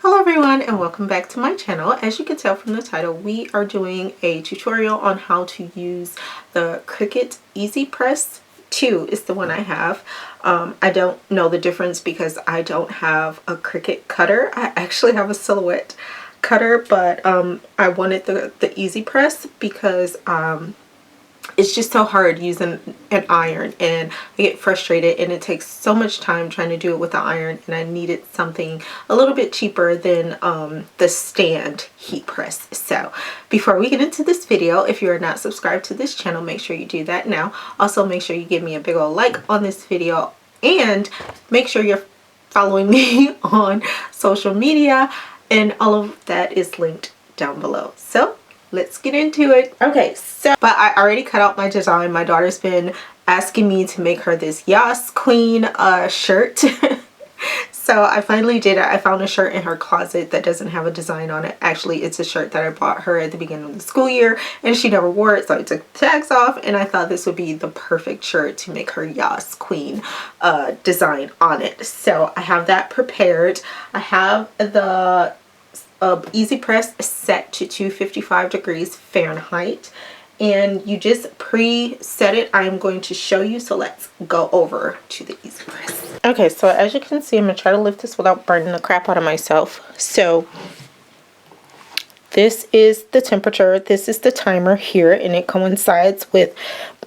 Hello everyone and welcome back to my channel. As you can tell from the title, we are doing a tutorial on how to use the Cricut Easy Press 2 is the one I have. I don't know the difference because I don't have a Cricut cutter. I actually have a silhouette cutter, but I wanted the Easy Press because it's just so hard using an iron, and I get frustrated, and it takes so much time trying to do it with the iron, and I needed something a little bit cheaper than the stand heat press. So before we get into this video, if you are not subscribed to this channel, make sure you do that now. Also, make sure you give me a big old like on this video, and make sure you're following me on social media, and all of that is linked down below. So let's get into it. Okay, so but I already cut out my design. My daughter's been asking me to make her this Yas Queen shirt. So I finally did it. I found a shirt in her closet that doesn't have a design on it. Actually, it's a shirt that I bought her at the beginning of the school year, and she never wore it, so I took the tags off, and I thought this would be the perfect shirt to make her Yas Queen design on it. So I have that prepared. I have the Easy Press set to 255 degrees Fahrenheit, and you just preset it. I'm going to show you, so let's go over to the Easy Press. Okay, so as you can see, I'm gonna try to lift this without burning the crap out of myself. So this is the temperature, this is the timer here, and it coincides with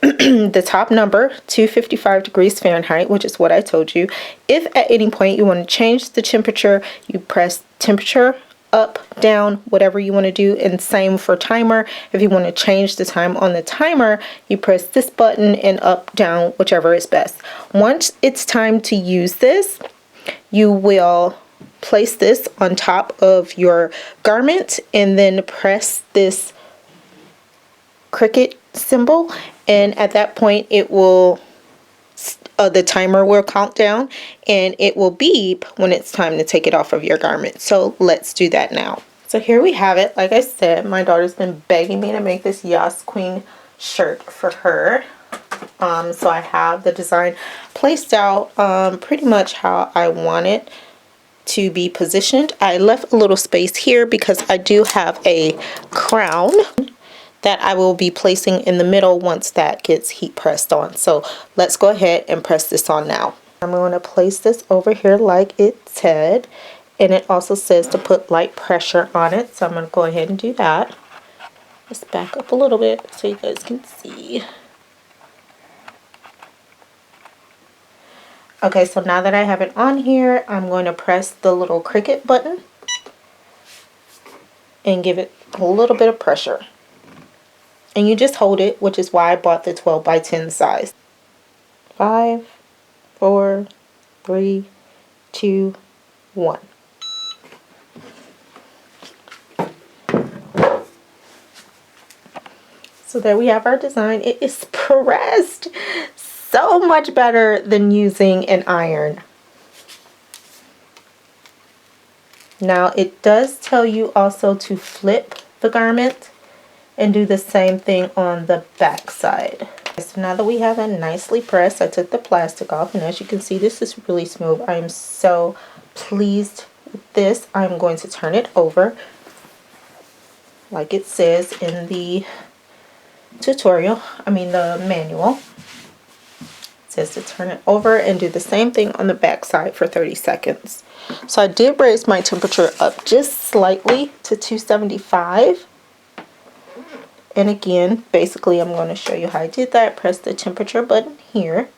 the top number, 255 degrees Fahrenheit, which is what I told you. If at any point you want to change the temperature, you press temperature up, down, whatever you want to do, and same for timer. If you want to change the time on the timer, you press this button, and up, down, whichever is best. Once it's time to use this, you will place this on top of your garment and then press this Cricut symbol, and at that point it will the timer will count down, and it will beep when it's time to take it off of your garment. So let's do that now. So here we have it. Like I said, my daughter's been begging me to make this Yas Queen shirt for her. So I have the design placed out pretty much how I want it to be positioned. I left a little space here because I do have a crown that I will be placing in the middle once that gets heat pressed on. So let's go ahead and press this on now. I'm going to place this over here like it said, and it also says to put light pressure on it, so I'm going to go ahead and do that. Let's back up a little bit so you guys can see. Okay, so now that I have it on here, I'm going to press the little Cricut button and give it a little bit of pressure. And you just hold it, which is why I bought the 12 by 10 size. 5, 4, 3, 2, 1. So there we have our design. It is pressed so much better than using an iron. Now it does tell you also to flip the garment and do the same thing on the back side. So now that we have it nicely pressed, I took the plastic off, and as you can see, this is really smooth. I am so pleased with this. I'm going to turn it over like it says in the tutorial, the manual. It says to turn it over and do the same thing on the back side for 30 seconds. So I did raise my temperature up just slightly to 275. And again, basically I'm going to show you how I did that. Press the temperature button here,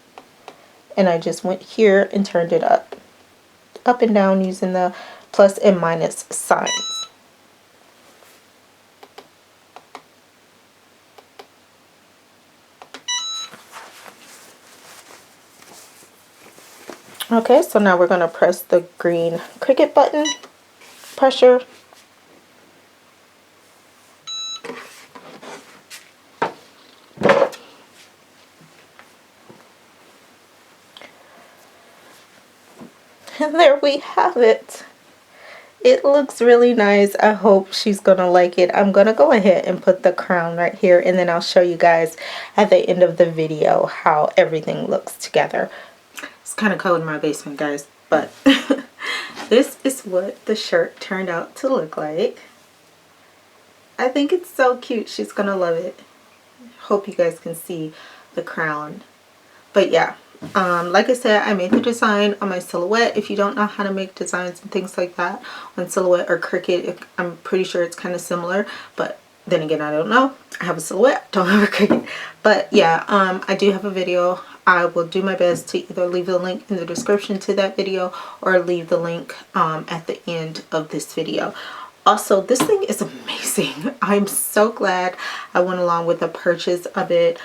and I just went here and turned it up and down using the plus and minus signs. Okay, so now we're going to press the green Cricut button, pressure. And there we have it. It looks really nice. I hope she's gonna like it. I'm gonna go ahead and put the crown right here, and then I'll show you guys at the end of the video how everything looks together. It's kind of cold in my basement, guys, but this is what the shirt turned out to look like. I think it's so cute. She's gonna love it. Hope you guys can see the crown. But yeah, like I said, I made the design on my Silhouette. If you don't know how to make designs and things like that on Silhouette or Cricut, I'm pretty sure it's kind of similar, but then again, I don't know. I have a Silhouette, don't have a Cricut. But yeah, I do have a video. I will do my best to either leave the link in the description to that video or leave the link at the end of this video. Also, this thing is amazing. I'm so glad I went along with the purchase of it.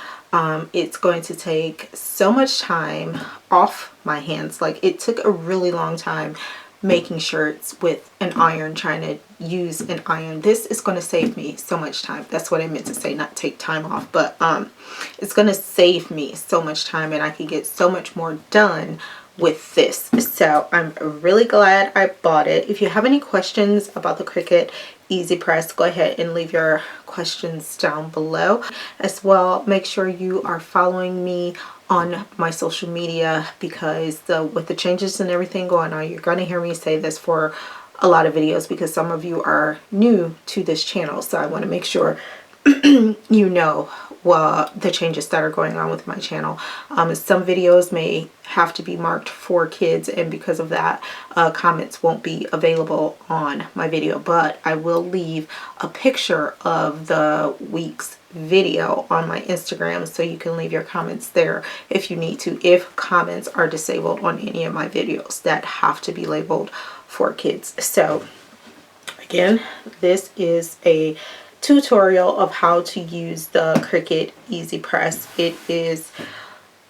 It's going to take so much time off my hands. Like, it took a really long time making shirts with an iron, trying to use an iron. This is going to save me so much time. That's what I meant to say, not take time off, but it's going to save me so much time, and I can get so much more done with this. So I'm really glad I bought it. If you have any questions about the Cricut Easy Press, go ahead and leave your questions down below. As well, make sure you are following me on my social media, because with the changes and everything going on, you're going to hear me say this for a lot of videos, because some of you are new to this channel. So I want to make sure you know the changes that are going on with my channel. Some videos may have to be marked for kids, and because of that, comments won't be available on my video, but I will leave a picture of the week's video on my Instagram, so you can leave your comments there if you need to, if comments are disabled on any of my videos that have to be labeled for kids. So again, this is a tutorial of how to use the Cricut Easy Press. It is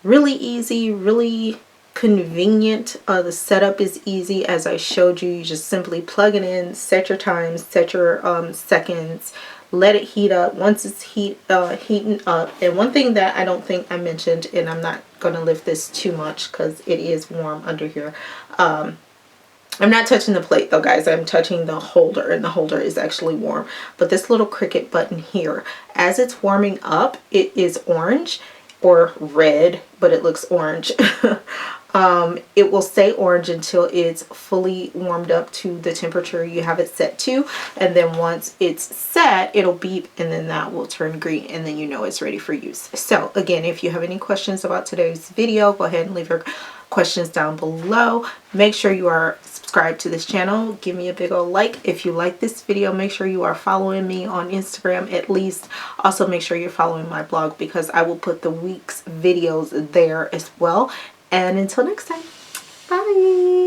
really easy, really convenient. The setup is easy, as I showed you. You just simply plug it in, set your times, set your seconds, let it heat up. Once it's heating up, and one thing that I don't think I mentioned, and I'm not going to lift this too much because it is warm under here, I'm not touching the plate though, guys. I'm touching the holder, and the holder is actually warm. But this little Cricut button here, as it's warming up, it is orange or red, but it looks orange. It will stay orange until it's fully warmed up to the temperature you have it set to, and then once it's set, it'll beep, and then that will turn green, and then you know it's ready for use. So again, if you have any questions about today's video, go ahead and leave your questions down below. Make sure you are subscribed to this channel. Give me a big old like if you like this video. Make sure you are following me on Instagram at least. Also make sure you're following my blog, because I will put the week's videos there as well. And until next time, bye.